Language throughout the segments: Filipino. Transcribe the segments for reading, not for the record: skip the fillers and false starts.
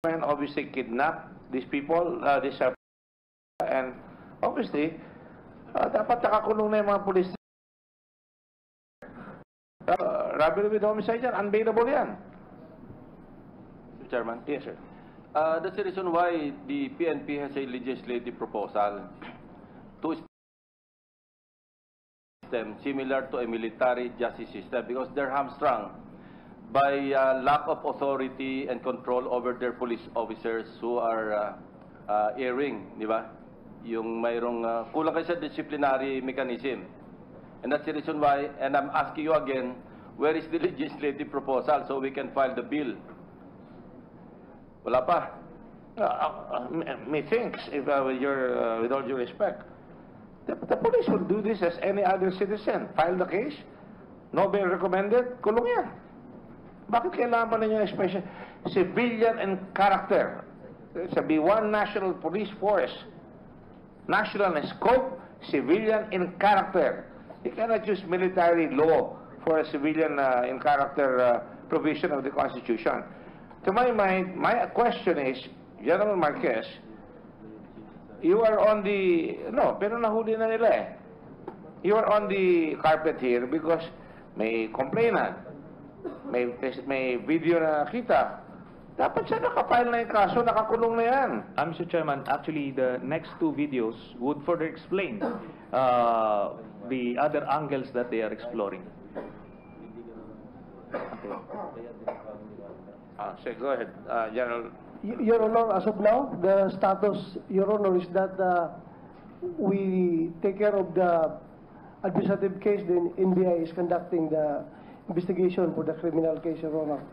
government obviously kidnap these people, and obviously, dapat nakakulong na yung mga pulis. Robbery with homicide yan, unbailable yan. Mr. Chairman? Yes, sir. That's the reason why the PNP has a legislative proposal to system similar to a military justice system because they're hamstrung by lack of authority and control over their police officers who are erring, di ba? Yung mayroong kulang kayo sa disciplinary mechanism. And that's the reason why, and I'm asking you again, where is the legislative proposal so we can file the bill? Wala pa. Methinks, if with all due respect, the police will do this as any other citizen. File the case, no bail recommended, kulong yan. Bakit kailangan pa ninyo special civilian and character? Sabi, one national police force, national in scope, civilian in character. You cannot use military law for a civilian in character provision of the Constitution. To my mind, my question is, General Marquez, you are on the, no, pero nahuli na nila eh. You are on the carpet here because may complainant, may video na kita. Dapat siya nakapile na yung kaso, nakakulong na yan. Mr. Chairman, actually the next two videos would further explain the other angles that they are exploring. So go ahead, General. Your Honor, as of now, the status, Your Honor, is that we take care of the administrative case. The NBI is conducting the investigation for the criminal case, Your Honor.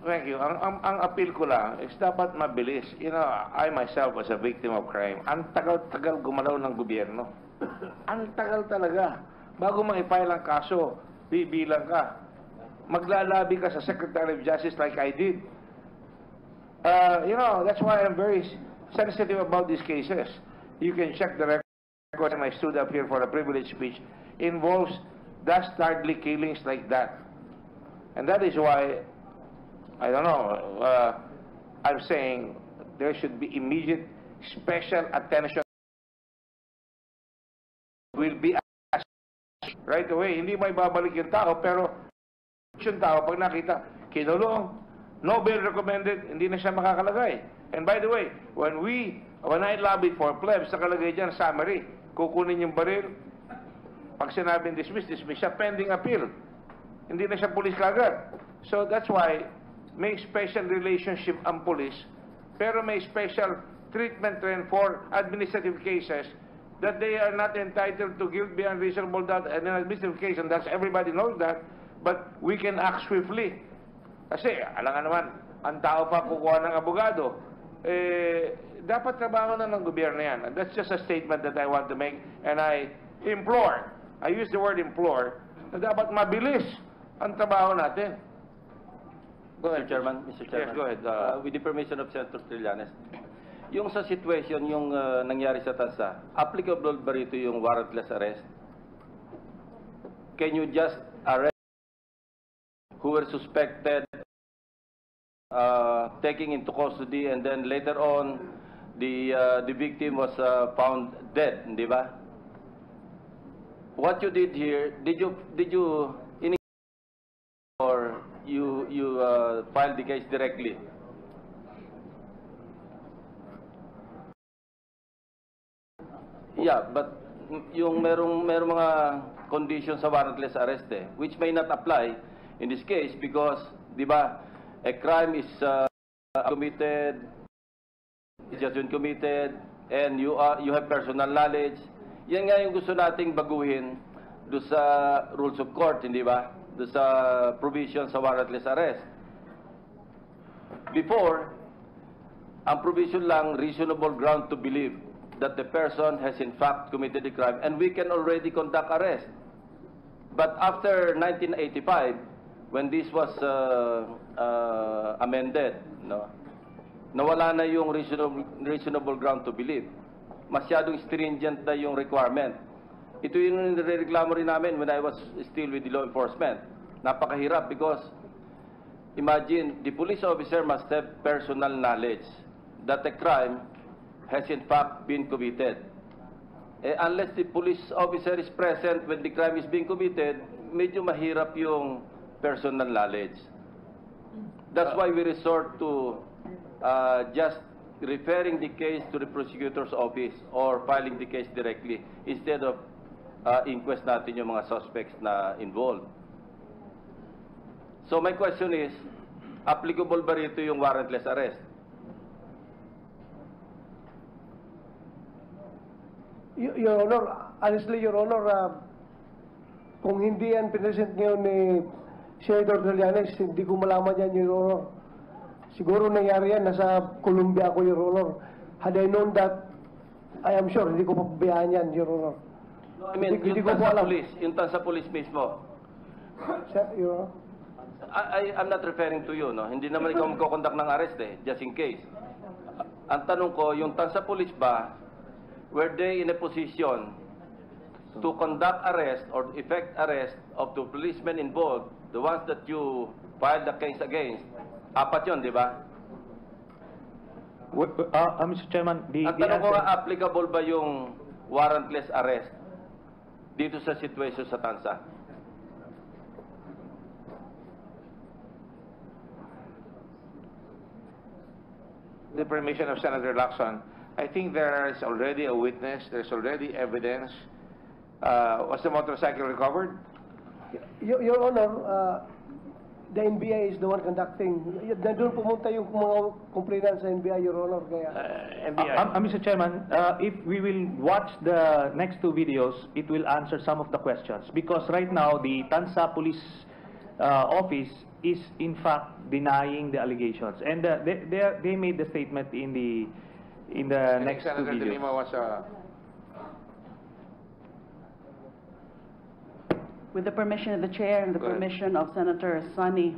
Thank you. Ang appeal ko lang is dapat mabilis. You know, I myself was a victim of crime. Ang tagal-tagal gumalaw ng gobyerno. Ang tagal talaga. Bago ma-file ang kaso, bibilang ka. Maglalabi ka sa Secretary of Justice like I did. You know, that's why I'm very sensitive about these cases. You can check the record, and I stood up here for a privileged speech, involves dastardly killings like that. And that is why, I don't know, I'm saying there should be immediate special attention. Will be asked right away. Hindi may babalik yung tao, pero yung tao, pag nakita, kinulong, no bail recommended, hindi na siya makakalagay. And by the way, when I lobbied for plebs, nakalagay dyan, summary, kukunin yung baril, pag sinabing dismiss siya, pending appeal. Hindi na siya pulis kagad. So that's why, may special relationship ang pulis, pero may special treatment rin for administrative cases that they are not entitled to guilt beyond reasonable doubt and an administrative case, and that's everybody knows that, but we can act swiftly. Kasi, alam nga naman, ang tao pa kukuha ng abogado, dapat trabaho na ng gobyerno yan. And that's just a statement that I want to make, and I implore, I use the word implore, na dapat mabilis ang trabaho natin. Go ahead, Chairman. Mr. Chairman. Yes, go ahead. With the permission of Senator Trillanes, yung sa situation, yung nangyari sa Tansa, applicable ba rito yung warrantless arrest? Can you just arrest who were suspected taking into custody, and then later on the victim was found dead, di ba? What you did here, did you or you filed the case directly? Yeah, but yung merong mga conditions sa warrantless arrest which may not apply in this case because, di ba, a crime is committed, it's just been committed, and you have personal knowledge. Yan nga yung gusto nating baguhin do sa rules of court, hindi ba? Do sa provision sa warrantless arrest. Before, ang provision lang, reasonable ground to believe that the person has in fact committed the crime, and we can already conduct arrest. But after 1985, when this was amended, no, nawala na yung reasonable ground to believe. Masyadong stringent na yung requirement. Ito yung nirereklamo rin namin when I was still with the law enforcement. Napakahirap because imagine, the police officer must have personal knowledge that a crime has in fact been committed. Unless the police officer is present when the crime is being committed, medyo mahirap yung personal knowledge. That's why we resort to just referring the case to the prosecutor's office or filing the case directly instead of inquest natin yung mga suspects na involved. So my question is, applicable ba rito yung warrantless arrest? Your Honor, honestly, Your Honor, kung hindi yan present ngayon ni Senator Trillanes, hindi ko malaman yan, Your Honor. Siguro nangyari yan, nasa Colombia ako, Your Honor. Had I known that, I am sure, hindi ko papabayaan yan, Your Honor. No, I mean, Hindi yung ko po alam. tansa police mismo. Sir, Your Honor. I'm not referring to you, no? Hindi naman ikaw magkoconduct ng arrest just in case. Ang tanong ko, yung tansa police ba, were they in a position to conduct arrest or effect arrest of the policemen involved, the ones that you filed the case against? Apat yun, di ba? Mr. Chairman, Ang tanong ko, applicable ba yung warrantless arrest dito sa situation sa tansa? The permission of Senator Lacson, I think there is already a witness, there's already evidence. Was the motorcycle recovered? Your Honor, the NBI is the one conducting. Nandun pumunta yung mga complainant sa NBI, Your Honor. Kaya, NBI. Mr. Chairman, if we will watch the next two videos, it will answer some of the questions. Because right now, the Tansa Police Office is in fact denying the allegations. And they made the statement in the next two Senator De videos. Lima was With the permission of the Chair and the Go ahead. permission of Senator Sonny,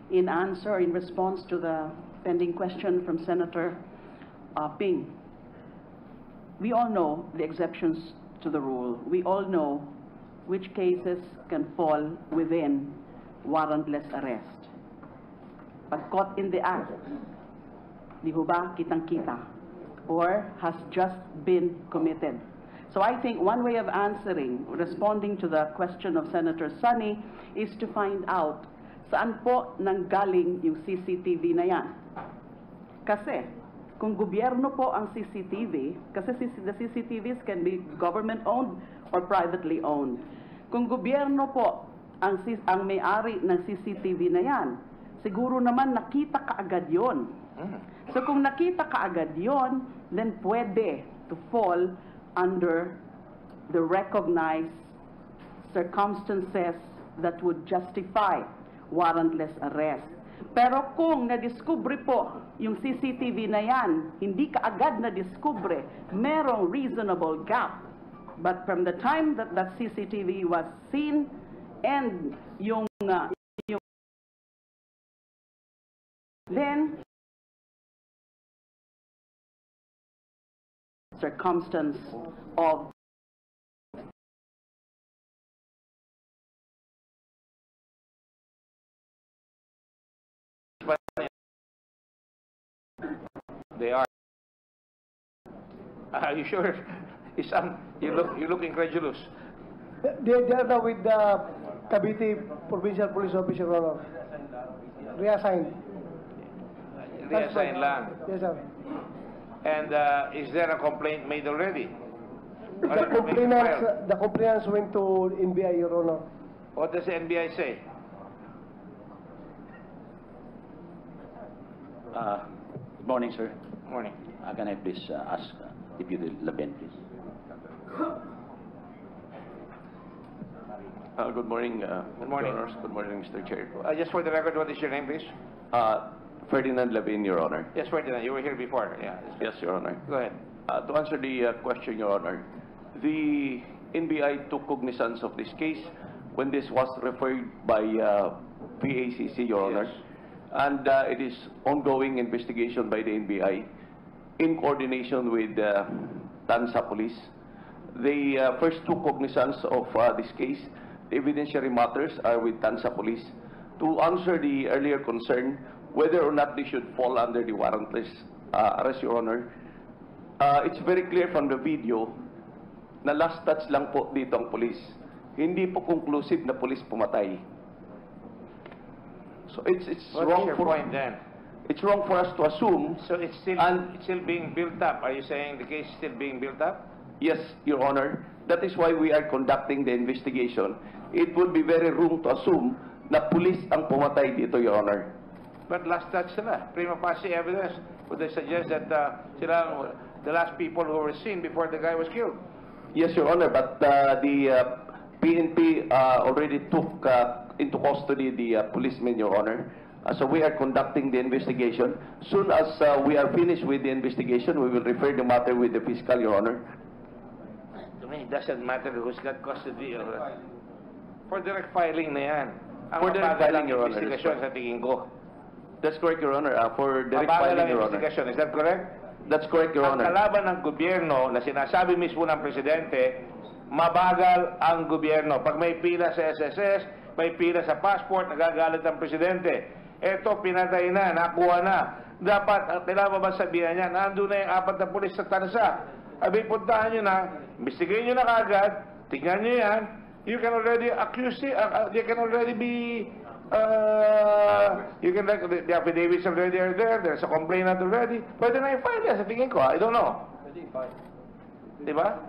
in answer, in response to the pending question from Senator Ping, we all know the exceptions to the rule. We all know which cases can fall within warrantless arrest. Pag caught in the act, di ho ba kitang-kita, or has just been committed. So I think one way of answering, responding to the question of Senator Sonny, is to find out saan po nanggaling yung CCTV na yan. Kasi kung gobyerno po ang CCTV, kasi the CCTVs can be government-owned or privately owned. Kung gobyerno po ang may-ari ng CCTV na yan, siguro naman nakita kaagad yon. So kung nakita kaagad yon, then pwede to fall under the recognized circumstances that would justify warrantless arrest. Pero kung nadiskubre po yung CCTV na yan, hindi kaagad nadiskubre, merong reasonable gap. But from the time that that CCTV was seen and then circumstance of They are. Are you sure? You look incredulous. they are now with the Cavite Provincial Police Office, Your Honor. Reassigned. Reassign lang. Yes, sir. And is there a complaint made already? The complainants went to NBI, Your Honor. What does the NBI say? Good morning, sir. Morning. Can I please ask Deputy Laben, please? Good morning, Good morning. Your Honors. Good morning, Mr. Chair. Just for the record, what is your name, please? Ferdinand Labin, Your Honor. Yes, Ferdinand, you were here before. Yeah. Yes, Your Honor. Go ahead. To answer the question, Your Honor, the NBI took cognizance of this case when this was referred by PACC, Your Honor. Yes. And it is ongoing investigation by the NBI in coordination with Tansa Police. They first took cognizance of this case. The evidentiary matters are with Tansa Police. to answer the earlier concern, whether or not they should fall under the warrantless arrest, Your Honor, it's very clear from the video na last touch lang po dito ang police. Hindi po conclusive na police pumatay. So it's What is wrong your for point then? it's wrong for us to assume. So it's still being built up. Are you saying the case is still being built up? Yes, Your Honor. That is why we are conducting the investigation. It would be very wrong to assume na police ang pumatay dito, Your Honor. But last touch sila. Prima facie evidence. Would they suggest that sila ang the last people who were seen before the guy was killed? Yes, Your Honor, but the PNP already took into custody the policeman, Your Honor. So we are conducting the investigation. Soon as we are finished with the investigation, we will refer the matter with the fiscal, Your Honor. To me, it doesn't matter who's got custody. For direct filing na yan. Ang For direct mabagal filing, ang Your Honor, investigasyon that's sa tingin ko. That's correct, Your Honor. For direct Mabagal filing, ang Your Honor. investigasyon. Is that correct? That's correct, Your Ang Honor. kalaban ng gobyerno na sinasabi mismo ng presidente, mabagal ang gobyerno. Pag may pila sa SSS, may pila sa passport, nagagalit ang presidente. Eto, pinatay na, nakuha na. Dapat, kailangan ba sabihan niya, nandun na yung 4 na pulis sa tansa. Abi, puntahan nyo na, imbestigayin nyo na kagad, tingnan nyo yan, you can already accuse, they can already be, you can, the affidavits already are there, there's a complainant already, pwede na i-file yan, sa tingin ko, I don't know. Diba?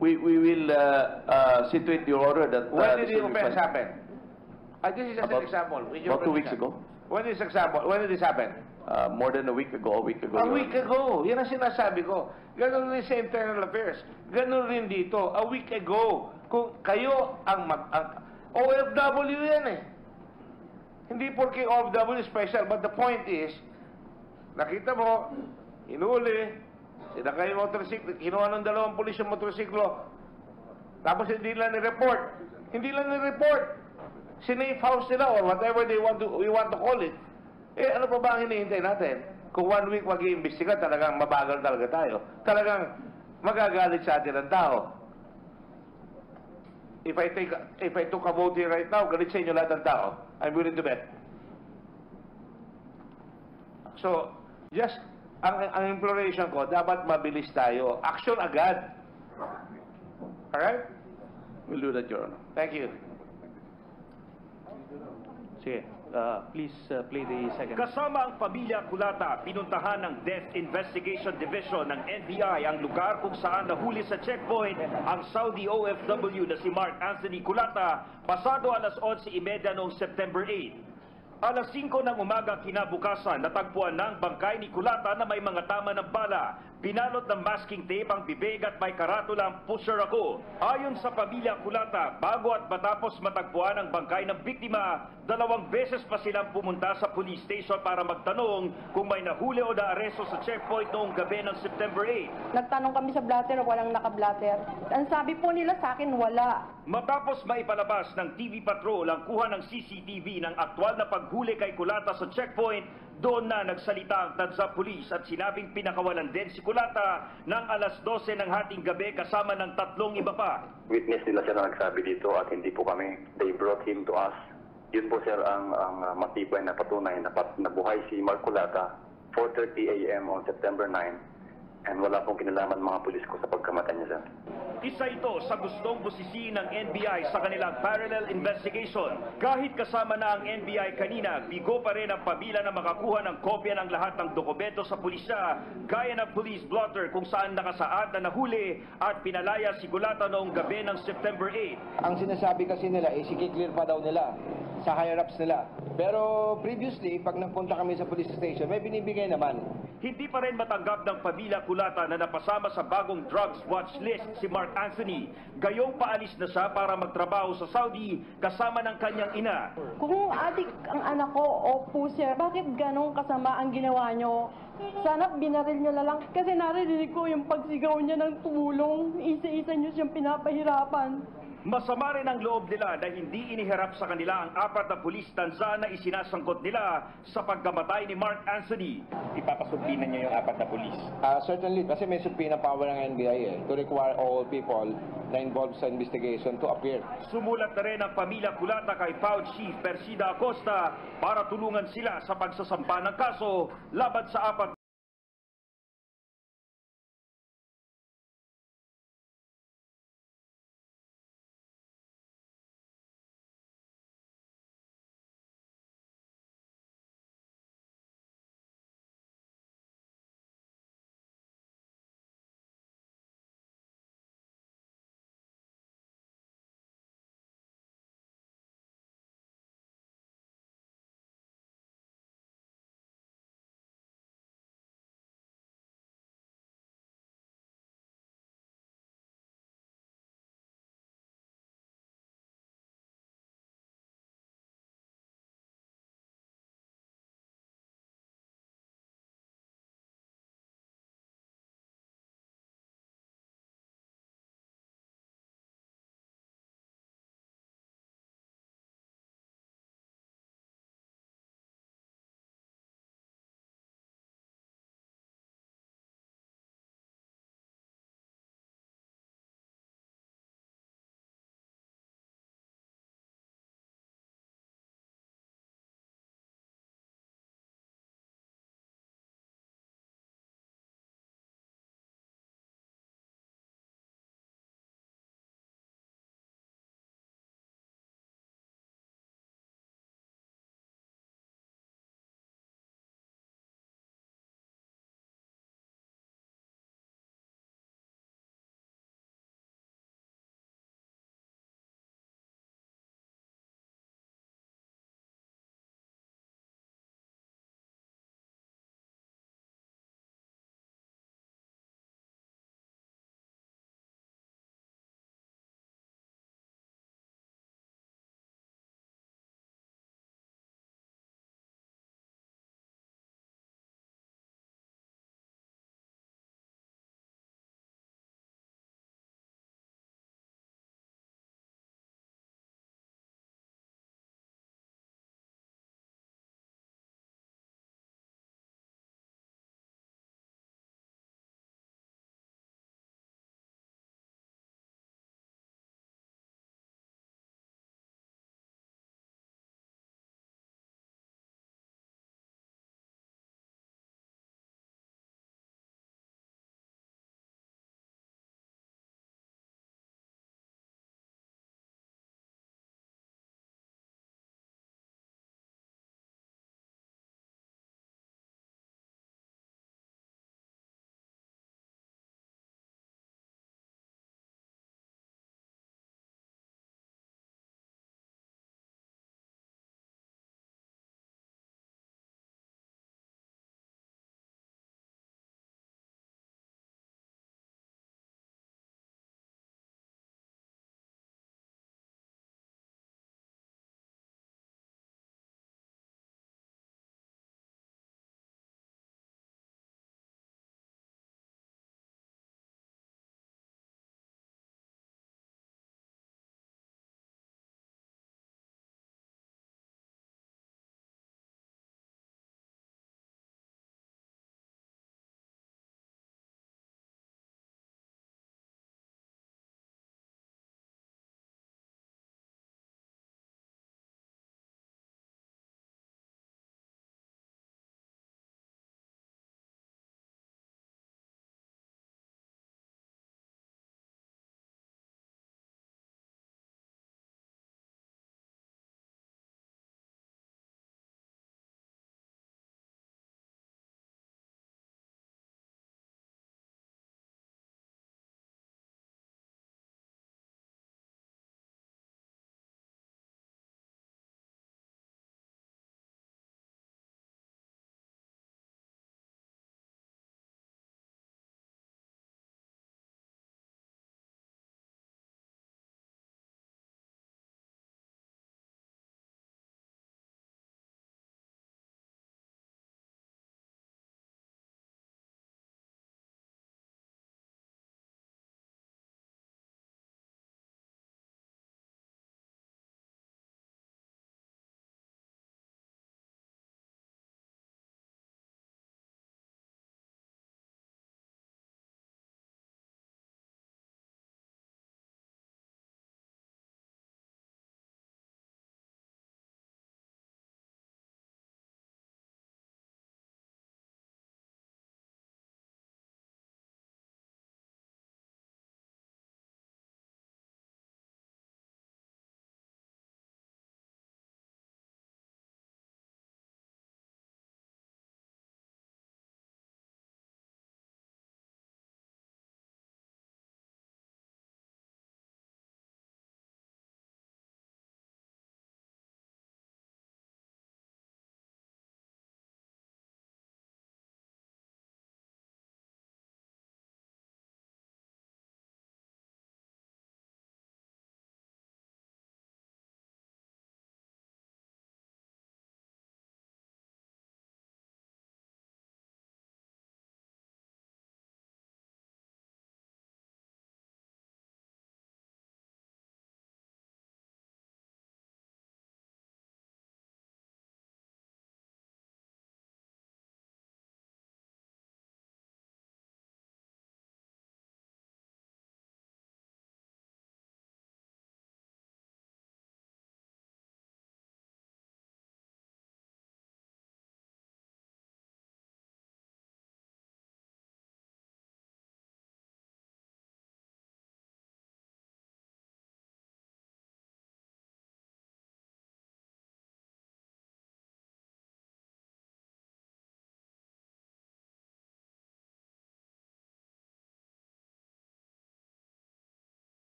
We will situate, Your Honor, that... When did this the will be offense filed. happen? This is just an example. About 2 weeks ago. When is example? When did this happen? More than a week ago, A Your week Honor. ago. Yan ang sinasabi ko. Ganun rin sa internal affairs. Ganun rin dito. A week ago. Kung kayo ang OFW yan eh. Hindi porque OFW special, but the point is, nakita mo, inuli, sinakay yung motorsiklo, kinuha ng 2 pulis yung motorsiklo, tapos hindi lang ni-report. Hindi lang ni-report. Sinafe house nila or whatever we want to call it. Eh, ano pa ba ang hinihintay natin? Kung 1 week mag-iimbestiga, talagang mabagal talaga tayo. Talagang magagalit sa atin ang tao. If I took a vote here right now, galit sa inyo lahat ng tao. I'm willing to bet. So, just, ang imploration ko, dapat mabilis tayo. Action agad. Alright? We'll do that, Your Honor. Thank you. Sige, please play the second. Kasama ang pamilya Culata, pinuntahan ng Death Investigation Division ng NBI ang lugar kung saan nahuli sa checkpoint ang Saudi OFW na si Mark Anthony Culata pasado alas 11:30 noong September 8. Alas 5 ng umaga kinabukasan, natagpuan ng bangkay ni Culata na may mga tama ng bala. Pinalot ng masking tape ang bibig at may karatulang "Pusher ako." Ayon sa pamilya Culata, bago at matapos matagpuan ang bangkay ng biktima, 2 beses pa silang pumunta sa police station para magtanong kung may nahuli o naaresto sa checkpoint noong gabi ng September 8. Nagtanong kami sa blatter, walang naka-blatter. Ang sabi po nila sa akin, wala. Matapos maipalabas ng TV Patrol ang kuha ng CCTV ng aktwal na paghuli kay Culata sa checkpoint, doon na nagsalita ang Tansa Police at sinabing pinakawalan din si Culata ng alas 12 ng hating gabi kasama ng 3 iba pa. Witness nila sir na nagsabi dito at hindi po kami. They brought him to us. Yun po sir ang matibay na patunay na nabuhay si Mark Culata 4:30 a.m. on September 9 and wala pong kinalaman mga pulis ko sa pagkamatay niya sir. Isa ito sa gustong busisiin ng NBI sa kanilang parallel investigation. Kahit kasama na ang NBI kanina, bigo pa rin ang pamilya na makakuha ng kopya ng lahat ng dokumento sa pulisya, gaya ng police blotter kung saan nakasaad na nahuli at pinalaya si Culata noong gabi ng September 8. Ang sinasabi kasi nila is i-clear pa daw nila sa higher-ups nila. Pero previously, pag nagpunta kami sa police station, may binibigay naman. Hindi pa rin matanggap ng pamilya Culata na napasama sa bagong drugs watch list si Mark Anthony. Gayong paalis na siya para magtrabaho sa Saudi kasama ng kanyang ina. Kung adik ang anak ko, opo sir, bakit ganong kasama ang ginawa nyo? Sana binaril nyo na lang. Kasi narinig ko yung pagsigaw niya ng tumulong. Isa-isa nyo siyang pinapahirapan. Masama rin ang loob nila na hindi iniharap sa kanila ang 4 na pulis tansa na isinasangkot nila sa pagkamatay ni Mark Anthony. Ipapasubpinan niyo yung 4 na pulis. Certainly, kasi may subpoena power ng NBI to require all people na involved sa investigation to appear. Sumulat na rin ang pamilya Culata kay PAO Chief Persida Acosta para tulungan sila sa pagsasampa ng kaso laban sa 4